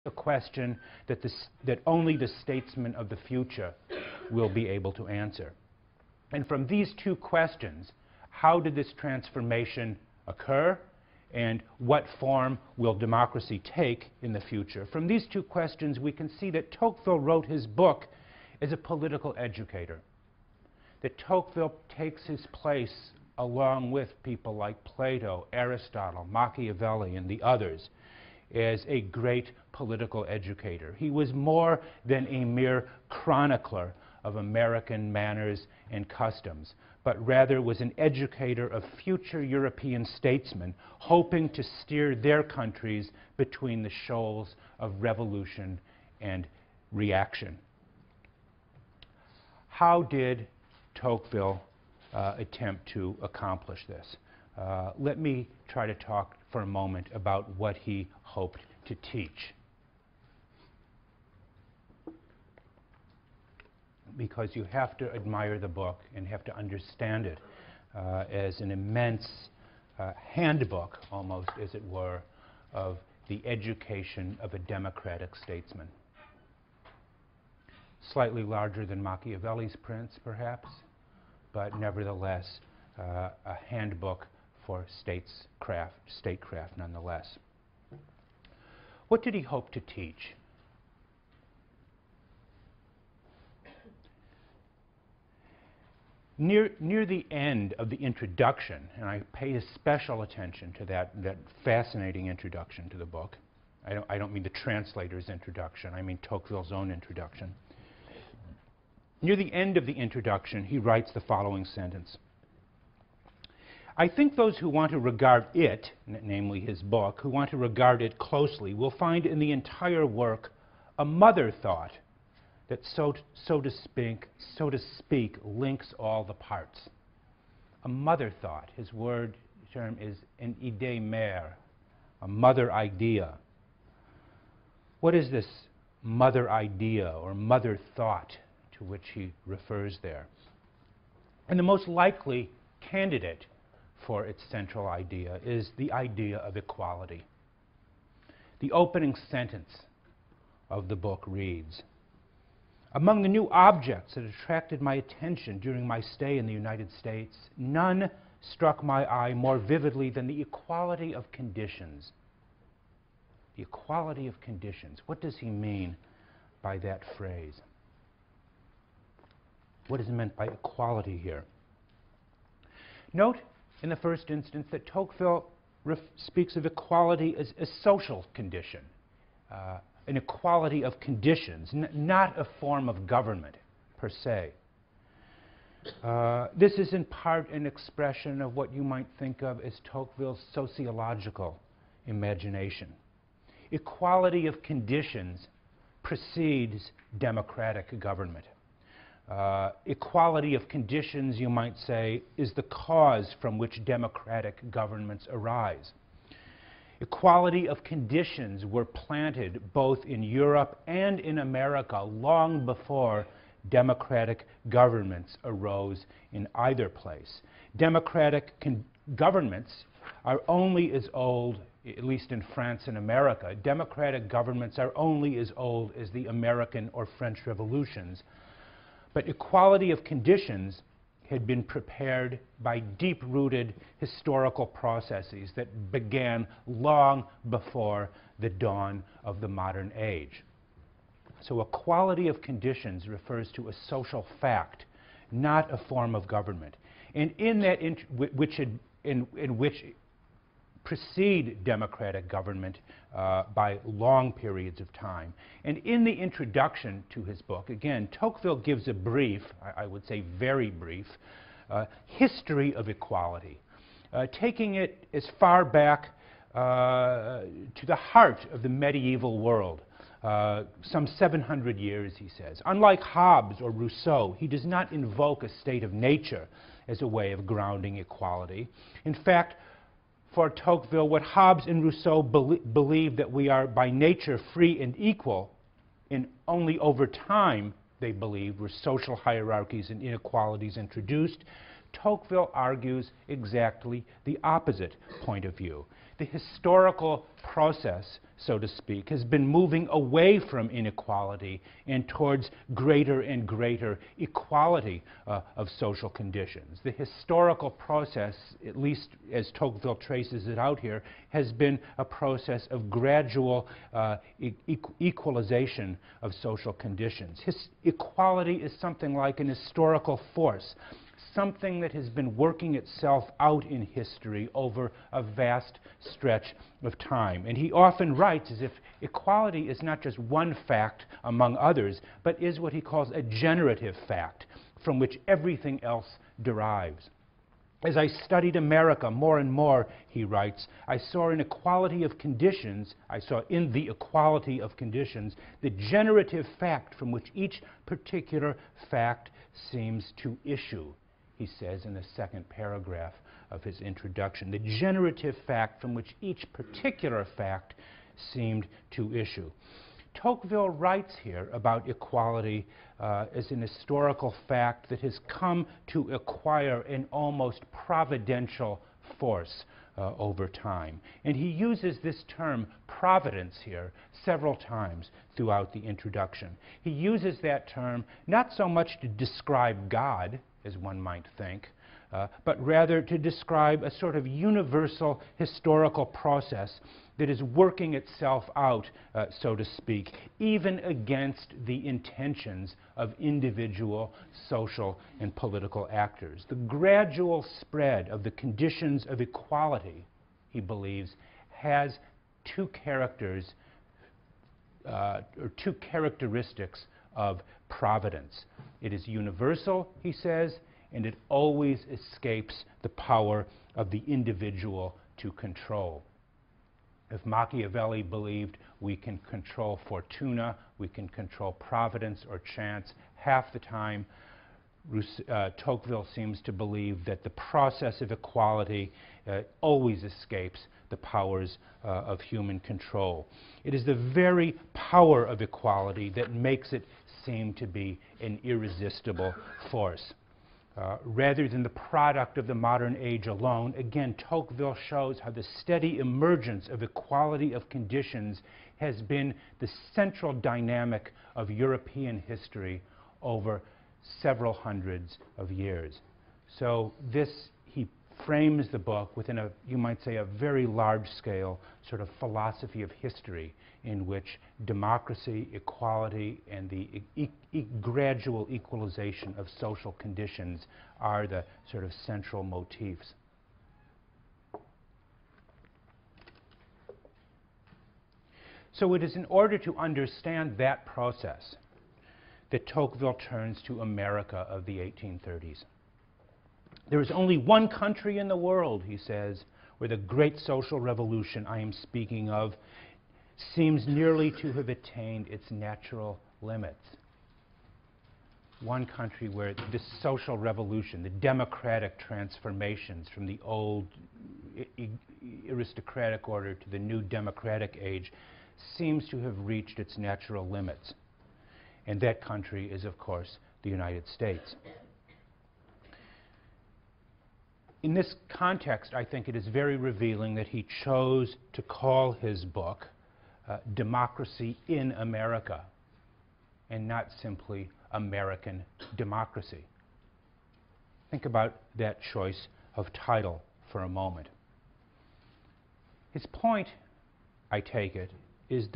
a question that only the statesmen of the future will be able to answer. And from these two questions, how did this transformation occur, and what form will democracy take in the future? From these two questions, we can see that Tocqueville wrote his book as a political educator, that Tocqueville takes his place along with people like Plato, Aristotle, Machiavelli, and the others as a great political educator. He was more than a mere chronicler of American manners and customs, but rather was an educator of future European statesmen hoping to steer their countries between the shoals of revolution and reaction. How did Tocqueville attempt to accomplish this? Let me try to talk for a moment about what he hoped to teach, because you have to admire the book and have to understand it as an immense handbook, almost as it were, of the education of a democratic statesman. Slightly larger than Machiavelli's Prince, perhaps, but nevertheless a handbook for statecraft nonetheless. What did he hope to teach? Near the end of the introduction, and I pay special attention to that fascinating introduction to the book. I don't mean the translator's introduction, I mean Tocqueville's own introduction. Near the end of the introduction, he writes the following sentence: I think those who want to regard it, namely his book, who want to regard it closely, will find in the entire work a mother thought that so to speak, links all the parts. A mother thought. His term is an idée mère, a mother idea. What is this mother idea or mother thought to which he refers there? And the most likely candidate for its central idea is the idea of equality. The opening sentence of the book reads, among the new objects that attracted my attention during my stay in the United States, none struck my eye more vividly than the equality of conditions. The equality of conditions. What does he mean by that phrase? What is meant by equality here? Note, in the first instance, that Tocqueville speaks of equality as a social condition, an equality of conditions, not a form of government per se. This is in part an expression of what you might think of as Tocqueville's sociological imagination. Equality of conditions precedes democratic government. Equality of conditions, you might say, is the cause from which democratic governments arise. Equality of conditions were planted both in Europe and in America long before democratic governments arose in either place. Democratic governments are only as old, at least in France and America, democratic governments are only as old as the American or French revolutions. But equality of conditions had been prepared by deep-rooted historical processes that began long before the dawn of the modern age. So equality of conditions refers to a social fact, not a form of government. And in that, in which precede democratic government by long periods of time. And in the introduction to his book, again, Tocqueville gives a brief, I would say very brief, history of equality, taking it as far back to the heart of the medieval world, some 700 years, he says. Unlike Hobbes or Rousseau, he does not invoke a state of nature as a way of grounding equality. In fact, for Tocqueville, what Hobbes and Rousseau believe that we are by nature free and equal, and only over time, they believe, were social hierarchies and inequalities introduced, Tocqueville argues exactly the opposite point of view, the historical process, so to speak, has been moving away from inequality and towards greater and greater equality of social conditions. The historical process, at least as Tocqueville traces it out here, has been a process of gradual equalization of social conditions. Equality is something like an historical force, something that has been working itself out in history over a vast stretch of time. And he often writes as if equality is not just one fact among others, but is what he calls a generative fact from which everything else derives. As I studied America more and more, he writes, I saw in the equality of conditions the generative fact from which each particular fact seems to issue, he says in the second paragraph of his introduction. The generative fact from which each particular fact seemed to issue. Tocqueville writes here about equality as an historical fact that has come to acquire an almost providential force over time. And he uses this term providence here several times throughout the introduction. He uses that term not so much to describe God, as one might think, but rather to describe a sort of universal historical process that is working itself out, so to speak, even against the intentions of individual social and political actors. The gradual spread of the conditions of equality, he believes, has two characteristics of providence. It is universal, he says, and it always escapes the power of the individual to control. If Machiavelli believed we can control fortuna, we can control providence or chance half the time, Tocqueville seems to believe that the process of equality always escapes the powers of human control. It is the very power of equality that makes it seem to be an irresistible force. Rather than the product of the modern age alone, again, Tocqueville shows how the steady emergence of equality of conditions has been the central dynamic of European history over several hundreds of years. So he frames the book within a, you might say, a very large-scale sort of philosophy of history in which democracy, equality, and the gradual equalization of social conditions are the sort of central motifs. So it is in order to understand that process that Tocqueville turns to America of the 1830s. There is only one country in the world, he says, where the great social revolution I am speaking of seems nearly to have attained its natural limits. One country where this social revolution, the democratic transformations from the old aristocratic order to the new democratic age seems to have reached its natural limits. And that country is, of course, the United States. In this context, I think it is very revealing that he chose to call his book Democracy in America, and not simply American Democracy. Think about that choice of title for a moment. His point, I take it, is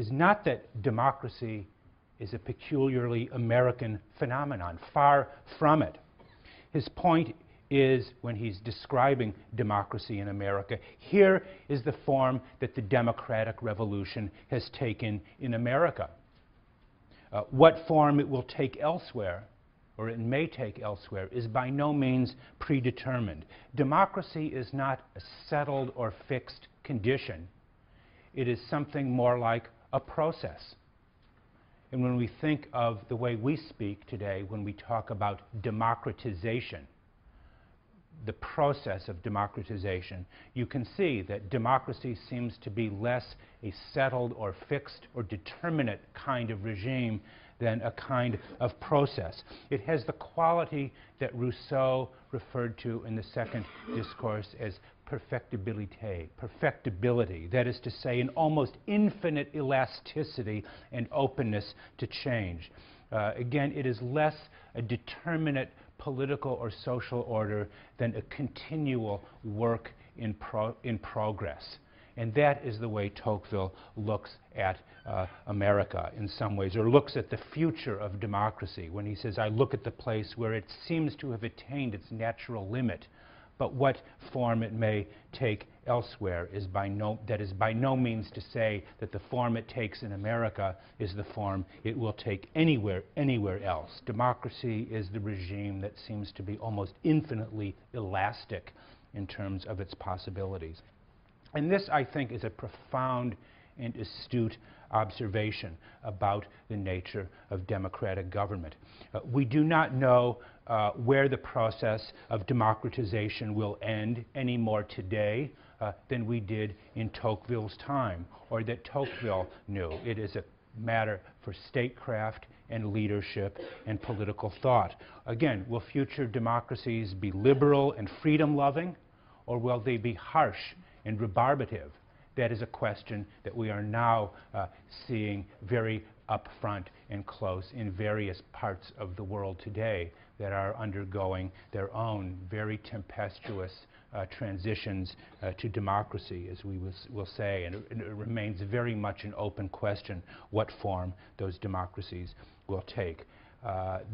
not that democracy is a peculiarly American phenomenon. Far from it. His point is, when he's describing democracy in America, here is the form that the democratic revolution has taken in America. What form it will take elsewhere, or it may take elsewhere, is by no means predetermined. Democracy is not a settled or fixed condition. It is something more like a process. And when we think of the way we speak today, when we talk about democratization, the process of democratization, you can see that democracy seems to be less a settled or fixed or determinate kind of regime than a kind of process. It has the quality that Rousseau referred to in the second discourse as perfectibility, that is to say, an almost infinite elasticity and openness to change. Again, it is less a determinate political or social order than a continual work in progress. And that is the way Tocqueville looks at America in some ways, or looks at the future of democracy when he says, I look at the place where it seems to have attained its natural limit, but what form it may take elsewhere is by no means to say that the form it takes in America is the form it will take anywhere else. Democracy is the regime that seems to be almost infinitely elastic in terms of its possibilities. And this, I think, is a profound and astute observation about the nature of democratic government. We do not know where the process of democratization will end any more today than we did in Tocqueville's time, or that Tocqueville knew. It is a matter for statecraft and leadership and political thought. Again, will future democracies be liberal and freedom-loving, or will they be harsh and rebarbative? That is a question that we are now seeing very upfront and close in various parts of the world today that are undergoing their own very tempestuous transitions to democracy, as we will say, and it remains very much an open question what form those democracies will take.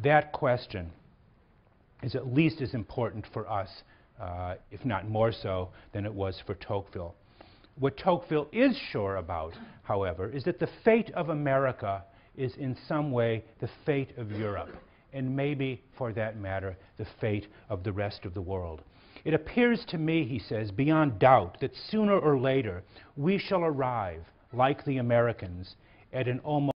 That question is at least as important for us, if not more so, than it was for Tocqueville. What Tocqueville is sure about, however, is that the fate of America is in some way the fate of Europe, and maybe, for that matter, the fate of the rest of the world. It appears to me, he says, beyond doubt, that sooner or later we shall arrive, like the Americans, at an almost